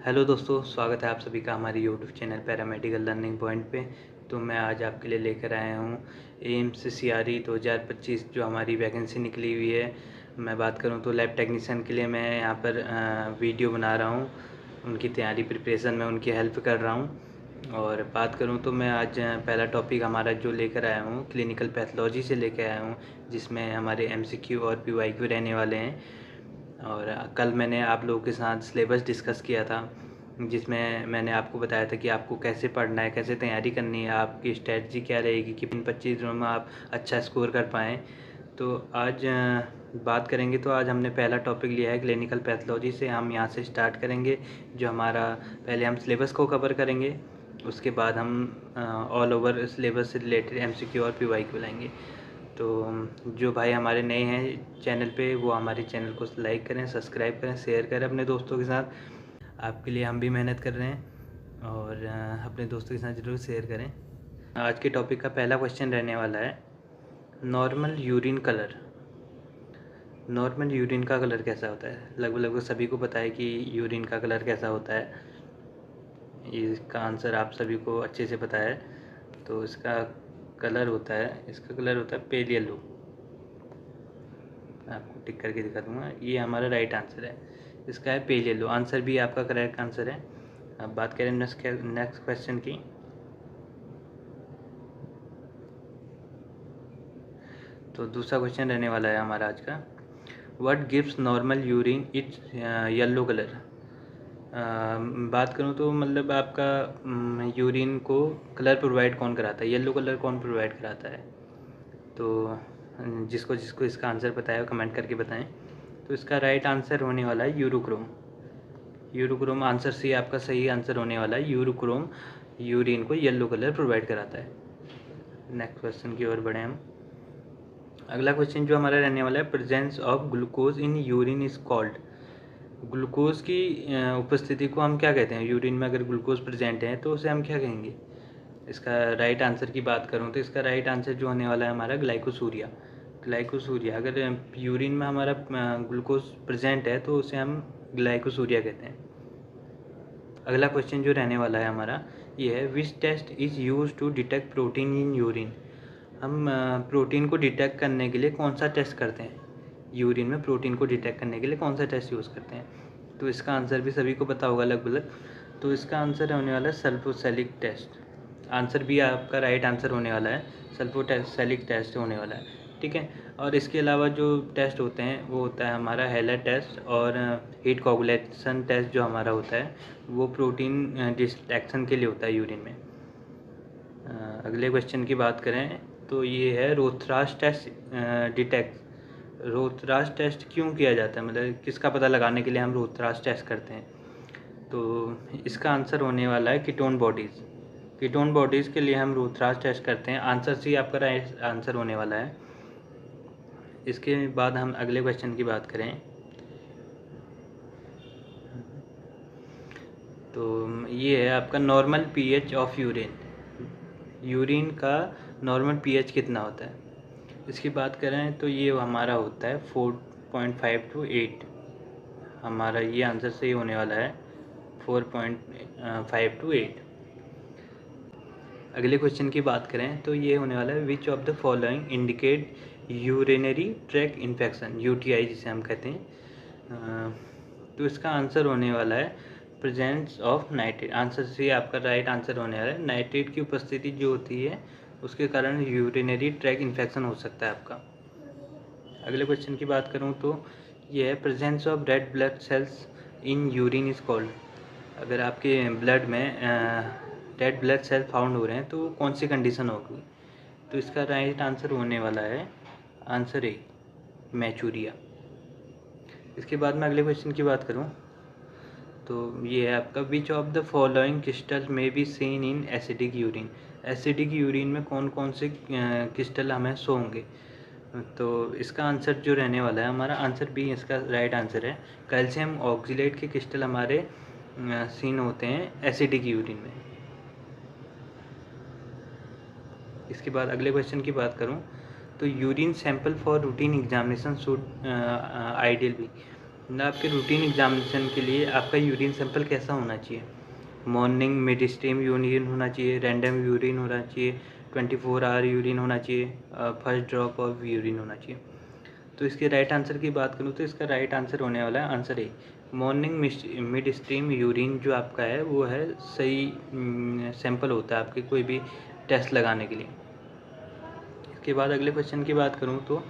Hello दोस्तों, स्वागत है आप सभी का हमारे YouTube channel paramedical learning point पे। तो मैं आज आपके लिए लेकर आया हूँ एम्स CRE 2025 जो हमारी वैकेंसी निकली हुई है। मैं बात करूँ तो लैब टेक्नीशियन के लिए मैं यहाँ पर वीडियो बना रहा हूँ, उनकी तैयारी प्रिपरेशन में उनकी हेल्प कर रहा हूँ। और बात करूँ तो मैं आज पहला टॉपिक हमारा जो लेकर आया हूँ क्लिनिकल पैथोलॉजी से लेकर आया हूँ, जिसमें हमारे MCQ और PYQ रहने वाले हैं। और कल मैंने आप लोगों के साथ सिलेबस डिस्कस किया था, जिसमें मैंने आपको बताया था कि आपको कैसे पढ़ना है, कैसे तैयारी करनी है, आपकी स्ट्रेटजी क्या रहेगी कि इन 25 दिनों में आप अच्छा स्कोर कर पाएँ। तो आज बात करेंगे। तो आज हमने पहला टॉपिक लिया है क्लिनिकल पैथोलॉजी से। हम यहाँ से स्टार्ट करेंगे। जो हमारा पहले हम सिलेबस को कवर करेंगे, उसके बाद हम ऑल ओवर सिलेबस से रिलेटेड MCQ और PYQ लाएंगे। तो जो भाई हमारे नए हैं चैनल पे, वो हमारे चैनल को लाइक करें, सब्सक्राइब करें, शेयर करें अपने दोस्तों के साथ। आपके लिए हम भी मेहनत कर रहे हैं और अपने दोस्तों के साथ ज़रूर शेयर करें। आज के टॉपिक का पहला क्वेश्चन रहने वाला है normal urine colour. Normal urine का कलर कैसा होता है? लगभग सभी को पता है कि यूरिन का कलर कैसा होता है। इसका आंसर आप सभी को अच्छे से पता है। तो इसका कलर होता है पेल येलो। आपको टिक करके दिखा दूंगा, ये हमारा राइट आंसर है। इसका है पेल येलो। आंसर भी आपका करेक्ट आंसर है। अब बात करें नेक्स्ट क्वेश्चन की। तो दूसरा क्वेश्चन रहने वाला है हमारा आज का, what gives normal urine it's yellow colour. बात करूँ तो मतलब आपका यूरिन को कलर प्रोवाइड कौन कराता है, येलो कलर कौन प्रोवाइड कराता है? तो जिसको जिसको इसका आंसर पता है कमेंट करके बताएं। तो इसका राइट आंसर होने वाला है यूरोक्रोम। यूरोक्रोम आंसर सी आपका सही आंसर होने वाला है। यूरोक्रोम यूरिन को येलो कलर प्रोवाइड कराता है। नेक्स्ट क्वेश्चन की ओर बढ़े हम। अगला क्वेश्चन जो हमारा रहने वाला है, presence of glucose in urine is called. Glucose की उपस्थिति को हम क्या कहते हैं? यूरिन में अगर ग्लूकोज प्रेजेंट है तो उसे हम क्या कहेंगे? इसका राइट आंसर की बात करूँ तो इसका राइट आंसर जो होने वाला है हमारा ग्लाइकोसूरिया। ग्लाइकोसूरिया, अगर यूरिन में हमारा ग्लूकोज प्रेजेंट है तो उसे हम ग्लाइकोसूरिया कहते हैं। अगला क्वेश्चन जो रहने वाला है हमारा ये है, which test is use to detect protein in urine. हम प्रोटीन को डिटेक्ट करने के लिए कौन सा टेस्ट करते हैं? यूरिन में प्रोटीन को डिटेक्ट करने के लिए कौन सा टेस्ट यूज़ करते हैं? तो इसका आंसर भी सभी को पता होगा लगभग। तो इसका आंसर होने वाला है सल्फोसेलिक टेस्ट। आंसर भी आपका राइट आंसर होने वाला है, सल्फोसेलिक टेस्ट होने वाला है। ठीक है। और इसके अलावा जो टेस्ट होते हैं वो होता है हमारा हेलर टेस्ट और हीट कोगुलेशन टेस्ट जो हमारा होता है वो प्रोटीन डिटेक्शन के लिए होता है यूरिन में। अगले क्वेश्चन की बात करें तो ये है रोथरास टेस्ट डिटेक्ट। रोथरास टेस्ट क्यों किया जाता है, मतलब किसका पता लगाने के लिए हम रोथरास टेस्ट करते हैं? तो इसका आंसर होने वाला है कीटोन बॉडीज़। कीटोन बॉडीज़ के लिए हम रोथरास टेस्ट करते हैं। आंसर सी आपका राइट आंसर होने वाला है। इसके बाद हम अगले क्वेश्चन की बात करें तो ये है आपका normal pH of urine. Urine का नॉर्मल पीएच कितना होता है? इसकी बात करें तो ये हमारा होता है 4.5 to 8। हमारा ये आंसर सही होने वाला है 4.5 to 8। अगले क्वेश्चन की बात करें तो ये होने वाला है, विच of the following indicate urinary track infection, UTI जिसे हम कहते हैं। तो इसका आंसर होने वाला है प्रेजेंस ऑफ नाइट्रेट। आंसर से आपका राइट आंसर होने वाला है। नाइट्रेट की उपस्थिति जो होती है उसके कारण यूरिनरी ट्रैक इन्फेक्शन हो सकता है आपका। अगले क्वेश्चन की बात करूँ तो ये है, presence of red blood cells in urine is called. अगर आपके ब्लड में रेड ब्लड सेल फाउंड हो रहे हैं तो कौन सी कंडीशन होगी? तो इसका राइट आंसर होने वाला है आंसर ए, मैचूरिया। इसके बाद में अगले क्वेश्चन की बात करूं तो ये है आपका, which of the following crystal may be seen in acidic urine. Acidic urine में कौन कौन से क्रिस्टल हमें शो होंगे? तो इसका आंसर जो रहने वाला है हमारा आंसर बी इसका राइट आंसर है। कैल्शियम ऑक्सीलेट के क्रिस्टल हमारे सीन होते हैं एसिडिक यूरिन में। इसके बाद अगले क्वेश्चन की बात करूं तो urine sample for routine examination should ideal be. ना आपके रूटीन एग्जामिनेशन के लिए आपका यूरिन सैंपल कैसा होना चाहिए? मॉर्निंग मिड स्ट्रीम यूरिन होना चाहिए, रैंडम यूरिन होना चाहिए, 24 आवर यूरिन होना चाहिए, फर्स्ट ड्रॉप ऑफ यूरिन होना चाहिए। तो इसके राइट आंसर की बात करूँ तो इसका राइट आंसर होने वाला है answer A, morning mid stream urine जो आपका है वो है सही सैंपल होता है आपके कोई भी टेस्ट लगाने के लिए। इसके बाद अगले क्वेश्चन की बात करूँ तो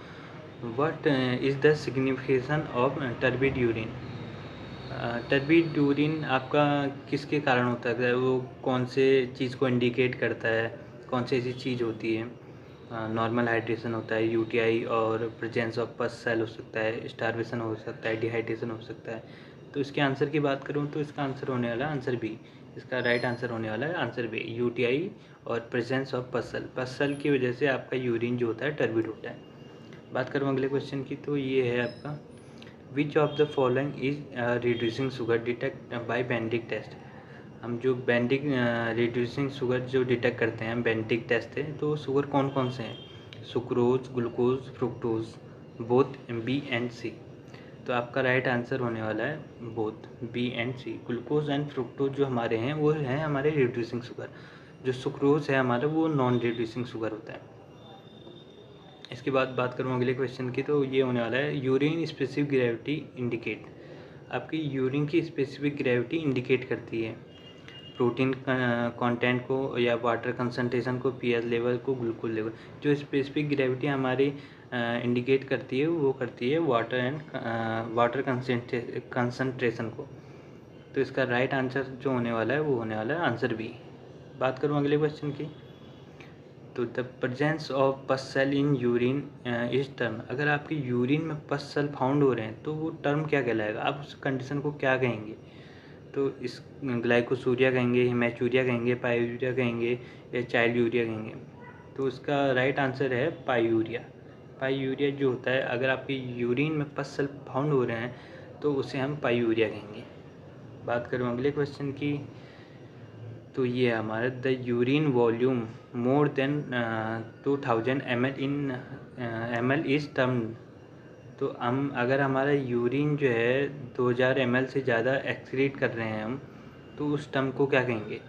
what is the signification of turbid urine? Turbid urine आपका किसके कारण होता है? वो कौन से चीज़ को इंडिकेट करता है? कौन सी ऐसी चीज़ होती है? नॉर्मल हाइड्रेशन होता है, यूटीआई और प्रेजेंस ऑफ पस सेल हो सकता है, स्टारवेशन हो सकता है, डिहाइड्रेशन हो सकता है। तो इसके आंसर की बात करूँ तो इसका आंसर होने वाला है आंसर बी। इसका राइट आंसर होने वाला है आंसर बी, यूटीआई और प्रेजेंस ऑफ पस सेल की वजह से आपका यूरिन जो होता है टर्बिड होता है। बात करूँ अगले क्वेश्चन की तो ये है आपका which of the following is reducing sugar detect by Benedict test? हम जो बेंडिक रिड्यूसिंग शुगर जो डिटेक्ट करते हैं बेंडिक टेस्ट है, तो शुगर कौन कौन से हैं? Sucrose, glucose, fructose, both B and C. तो आपका राइट आंसर होने वाला है both B and C. Glucose and fructose जो हमारे हैं वो हैं हमारे रिड्यूसिंग शुगर, जो सुक्रोज है हमारा वो नॉन रिड्यूसिंग शुगर होता है। इसके बाद बात करूँ अगले क्वेश्चन की तो ये होने वाला है यूरिन स्पेसिफिक ग्रेविटी इंडिकेट। आपकी यूरिन की स्पेसिफिक ग्रेविटी इंडिकेट करती है प्रोटीन कंटेंट को या वाटर कंसंट्रेशन को, पीएच लेवल को, ग्लूकोज लेवल। जो स्पेसिफिक ग्रेविटी हमारी इंडिकेट करती है वो करती है वाटर कंसंट्रेशन को। तो इसका राइट आंसर जो होने वाला है वो होने वाला है आंसर बी। बात करूँ अगले क्वेश्चन की तो the presence of pus cell in urine is term. अगर आपके यूरिन में पस सेल फाउंड हो रहे हैं तो वो टर्म क्या कहलाएगा? आप उस कंडीशन को क्या कहेंगे? तो इस ग्लाइकोसूरिया कहेंगे, हिमैचूरिया कहेंगे, पायूरिया कहेंगे या चाइल्ड यूरिया कहेंगे? तो इसका राइट आंसर है पायूरिया। पायूरिया जो होता है अगर आपके यूरिन में पस सेल फाउंड हो रहे हैं तो उसे हम पायूरिया कहेंगे। बात करूँ अगले क्वेश्चन की तो ये है हमारा the urine volume more than 2000 ml is term. तो हम अगर हमारा यूरिन जो है 2000 ml से ज़्यादा एक्सक्रीट कर रहे हैं हम तो उस टर्म को क्या कहेंगे?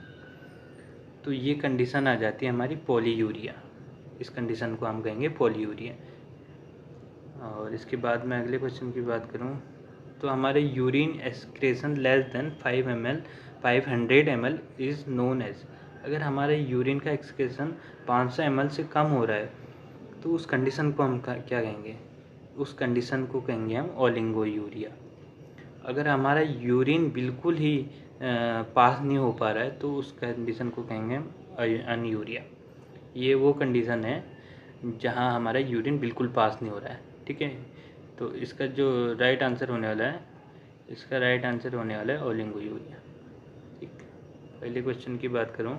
तो ये कंडीशन आ जाती है हमारी पॉलीयूरिया। इस कंडीशन को हम कहेंगे पॉलीयूरिया। और इसके बाद मैं अगले क्वेश्चन की बात करूँ तो हमारे urine excretion less than 500 ml is known as. अगर हमारे यूरिन का एक्सक्रेशन 500 ml से कम हो रहा है तो उस कंडीशन को हम क्या कहेंगे? उस कंडीशन को कहेंगे हम ओलिगोयूरिया। अगर हमारा यूरिन बिल्कुल ही पास नहीं हो पा रहा है तो उस कंडीशन को कहेंगे हम अनयूरिया। ये वो कंडीशन है जहाँ हमारा यूरिन बिल्कुल पास नहीं हो रहा है, ठीक है। तो इसका जो राइट आंसर होने वाला है इसका राइट आंसर होने वाला है ओलिगोयूरिया, ठीक। पहले क्वेश्चन की बात करूँ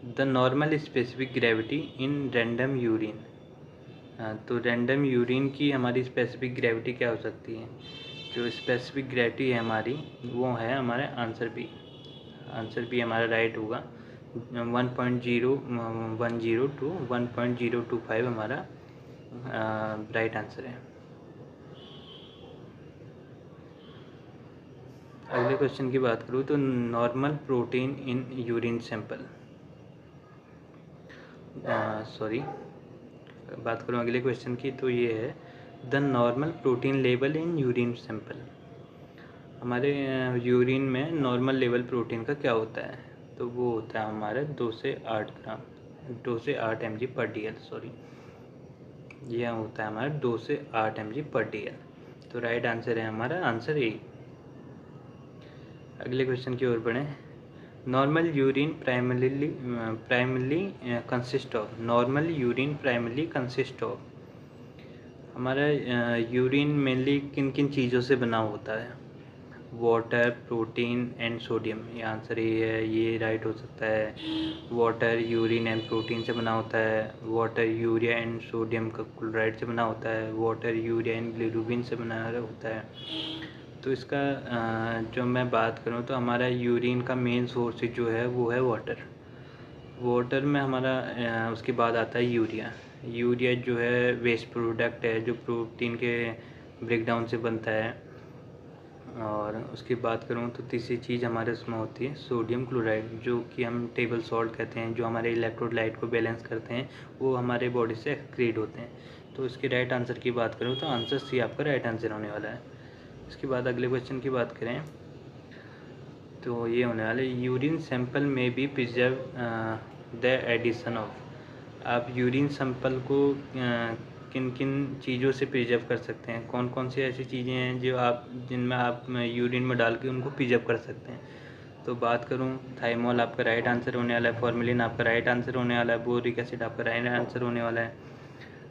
the normal specific gravity in random urine. तो रैंडम यूरिन की हमारी स्पेसिफिक ग्रेविटी क्या हो सकती है? जो स्पेसिफिक ग्रेविटी है हमारी वो है हमारे आंसर बी। आंसर बी हमारा राइट होगा 1.010 टू 1.025 हमारा राइट आंसर है। अगले क्वेश्चन की बात करूँ तो normal protein in urine sample, बात करूँ अगले क्वेश्चन की तो ये है the normal protein level in urine sample. हमारे यूरिन में नॉर्मल लेवल प्रोटीन का क्या होता है? तो वो होता है हमारे 2 से 8 ग्राम, 2 से 8 mg/dl, यह होता है हमारा 2 से 8 mg/dl। तो राइट आंसर है हमारा आंसर ए। अगले क्वेश्चन की ओर बढ़ें। Normal urine primarily consist of. Normal urine primarily consist of. हमारा यूरिन मेनली किन किन चीज़ों से बना होता है? Water, protein and sodium. ये आंसर ये है, ये राइट हो सकता है। वाटर, यूरिन एंड प्रोटीन से बना होता है। वाटर, यूरिया एंड सोडियम का क्लोराइड से बना होता है। वाटर, यूरिया एंड बिलिरुबिन से बना होता है। तो इसका जो मैं बात करूँ तो हमारा यूरिन का मेन सोर्स जो है वो है वाटर। वाटर में हमारा उसके बाद आता है यूरिया। यूरिया जो है वेस्ट प्रोडक्ट है जो प्रोटीन के ब्रेकडाउन से बनता है। और उसकी बात करूँ तो तीसरी चीज़ हमारे उसमें होती है सोडियम क्लोराइड, जो कि हम टेबल सॉल्ट कहते हैं, जो हमारे इलेक्ट्रोलाइट को बैलेंस करते हैं, वो हमारे बॉडी से एक्सक्रीट होते हैं। तो इसके राइट आंसर की बात करूँ तो आंसर सी आपका राइट आंसर होने वाला है। इसके बाद अगले क्वेश्चन की बात करें तो ये होने वाला है यूरिन सैंपल में भी प्रिजर्व द एडिशन ऑफ। आप यूरिन सैंपल को किन किन चीज़ों से प्रिजर्व कर सकते हैं, कौन कौन सी ऐसी चीज़ें हैं जो आप जिनमें आप यूरिन में डाल के उनको प्रिजर्व कर सकते हैं। तो बात करूं, थाइमोल आपका राइट आंसर होने वाला है, फॉर्मेलिन आपका राइट आंसर होने वाला है, बोरिक एसिड आपका राइट आंसर होने वाला है,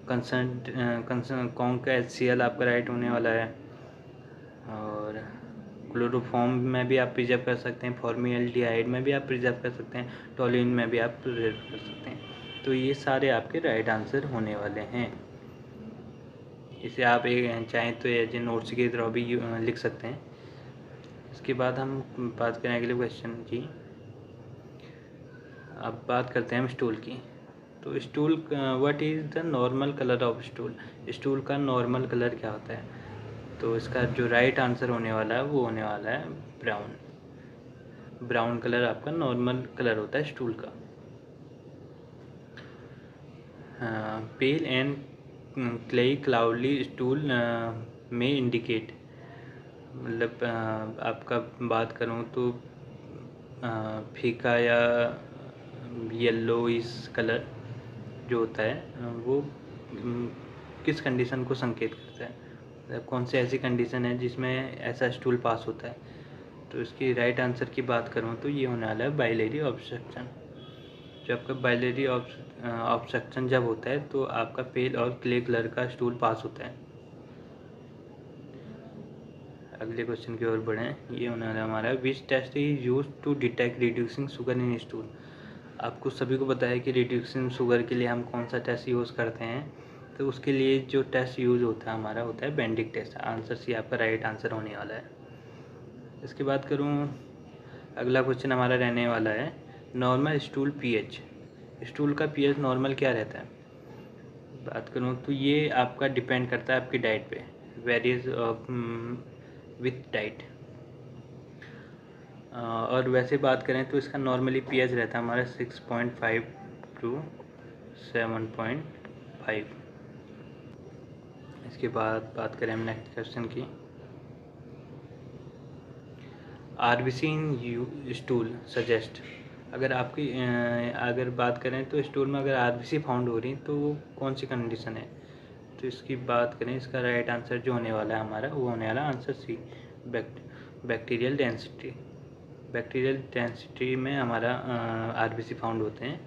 कॉन्क का HCl आपका राइट होने वाला है, और क्लोरोफॉर्म में भी आप प्रिजर्व कर सकते हैं, फॉर्मेल्डिहाइड में भी आप प्रिजर्व कर सकते हैं, टोलिन में भी आप प्रिजर्व कर सकते हैं। तो ये सारे आपके राइट आंसर होने वाले हैं। इसे आप एक चाहें तो एज ए नोट्स की तरह भी लिख सकते हैं। इसके बाद हम बात करें अगले क्वेश्चन की। अब बात करते हैं हम स्टूल की। तो stool, what is the normal colour of stool. Stool का नॉर्मल कलर क्या होता है। तो इसका जो राइट आंसर होने वाला है वो होने वाला है ब्राउन। ब्राउन कलर आपका नॉर्मल कलर होता है स्टूल का। Pale and clay cloudy stool में इंडिकेट, मतलब आपका बात करूँ तो फीका या येलो इस कलर जो होता है वो किस कंडीशन को संकेत करता है, मतलब कौन सी ऐसी कंडीशन है जिसमें ऐसा स्टूल पास होता है। तो इसकी राइट आंसर की बात करूँ तो ये होने वाला है बाइलेरी ऑब्स्ट्रक्शन। जब आपका बाइलेरी ऑब्स्ट्रक्शन जब होता है तो आपका पेल और क्ले कलर का स्टूल पास होता है। अगले क्वेश्चन की ओर बढ़ें। ये होने वाला हमारा which test is use to detect reducing sugar in stool. आपको सभी को पता है कि रिड्यूसिंग शुगर के लिए हम कौन सा टेस्ट यूज़ करते हैं। तो उसके लिए जो टेस्ट यूज़ होता है हमारा होता है बेंडिक टेस्ट। आंसर सी आपका राइट आंसर होने वाला है। इसके बाद करूँ, अगला क्वेश्चन हमारा रहने वाला है नॉर्मल स्टूल पीएच। स्टूल का पीएच नॉर्मल क्या रहता है। बात करूँ तो ये आपका डिपेंड करता है आपकी डाइट पे, वेरीज विथ डाइट। और वैसे बात करें तो इसका नॉर्मली पीएच रहता है हमारा 6.5 to 7.5। इसके बाद बात करें हम नेक्स्ट क्वेश्चन की। आरबीसी इन स्टूल सजेस्ट, अगर आपकी अगर बात करें तो स्टूल में अगर आरबीसी फाउंड हो रही तो वो कौन सी कंडीशन है। तो इसकी बात करें, इसका राइट आंसर जो होने वाला है हमारा वो होने वाला answer C, bacterial density. Bacterial density में हमारा आरबीसी फाउंड होते हैं।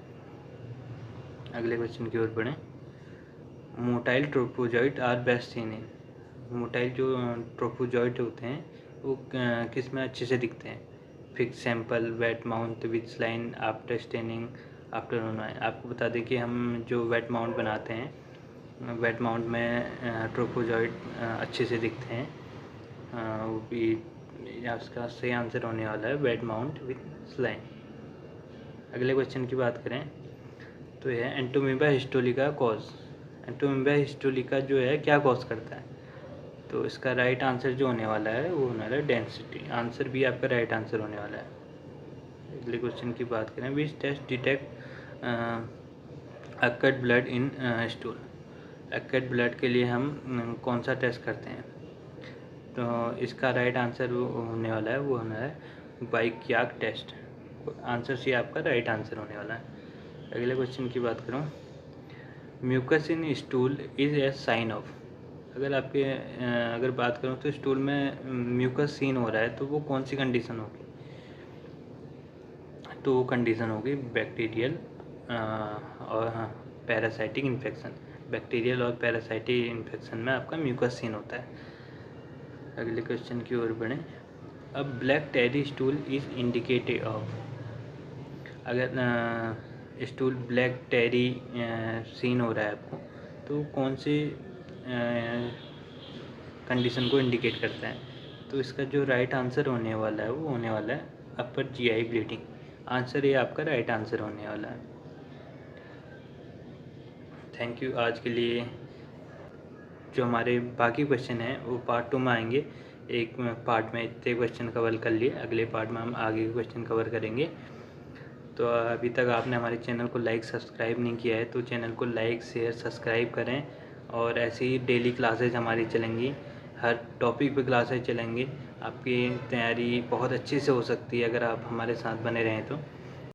अगले क्वेश्चन की ओर बढ़ें। Motile trophozoite are best seen in. Motile जो ट्रोपोजॉइट होते हैं वो किस में अच्छे से दिखते हैं। Fix sample, wet mount with saline, after staining, after online. आपको बता दें कि हम जो वेट माउंट बनाते हैं, वेट माउंट में ट्रोपोजॉइट अच्छे से दिखते हैं। वो भी उसका सही आंसर होने वाला है वेट माउंट विद स्लाइन। अगले क्वेश्चन की बात करें तो यह है Entamoeba histolytica cause. Entamoeba histolytica जो है क्या कॉज करता है। तो इसका राइट आंसर जो होने वाला है वो होने वाला है डेंसिटी। आंसर भी आपका राइट आंसर होने वाला है। अगले क्वेश्चन की बात करें, which test detect occult blood in stool. Occult blood के लिए हम कौन सा टेस्ट करते हैं। तो इसका राइट आंसर होने वाला है वो होना है बाइक्याक टेस्ट। आंसर सी आपका राइट आंसर होने वाला है। अगले क्वेश्चन की बात करूँ, mucus in stool is a sign of. अगर बात करूँ तो स्टूल में म्यूकस सीन हो रहा है तो वो कौन सी कंडीशन होगी। तो वो कंडीशन होगी बैक्टीरियल और पैरासाइटिक इन्फेक्शन। बैक्टीरियल और पैरासाइटिक इन्फेक्शन में आपका म्यूकस सीन होता है। अगले क्वेश्चन की ओर बढ़ें। अब black tarry stool is indicative of. अगर स्टूल ब्लैक टेरी सीन हो रहा है आपको तो कौन सी कंडीशन को इंडिकेट करता है। तो इसका जो राइट आंसर होने वाला है वो होने वाला है अपर जीआई ब्लीडिंग। आंसर ये आपका राइट आंसर होने वाला है। Thank you. आज के लिए जो हमारे बाकी क्वेश्चन हैं वो पार्ट 2 में आएंगे। एक पार्ट में इतने क्वेश्चन कवर कर लिए, अगले पार्ट में हम आगे के क्वेश्चन कवर करेंगे। तो अभी तक आपने हमारे चैनल को लाइक सब्सक्राइब नहीं किया है तो चैनल को लाइक शेयर सब्सक्राइब करें। और ऐसी ही डेली क्लासेज हमारी चलेंगी, हर टॉपिक पे क्लासेज चलेंगी। आपकी तैयारी बहुत अच्छे से हो सकती है अगर आप हमारे साथ बने रहें तो।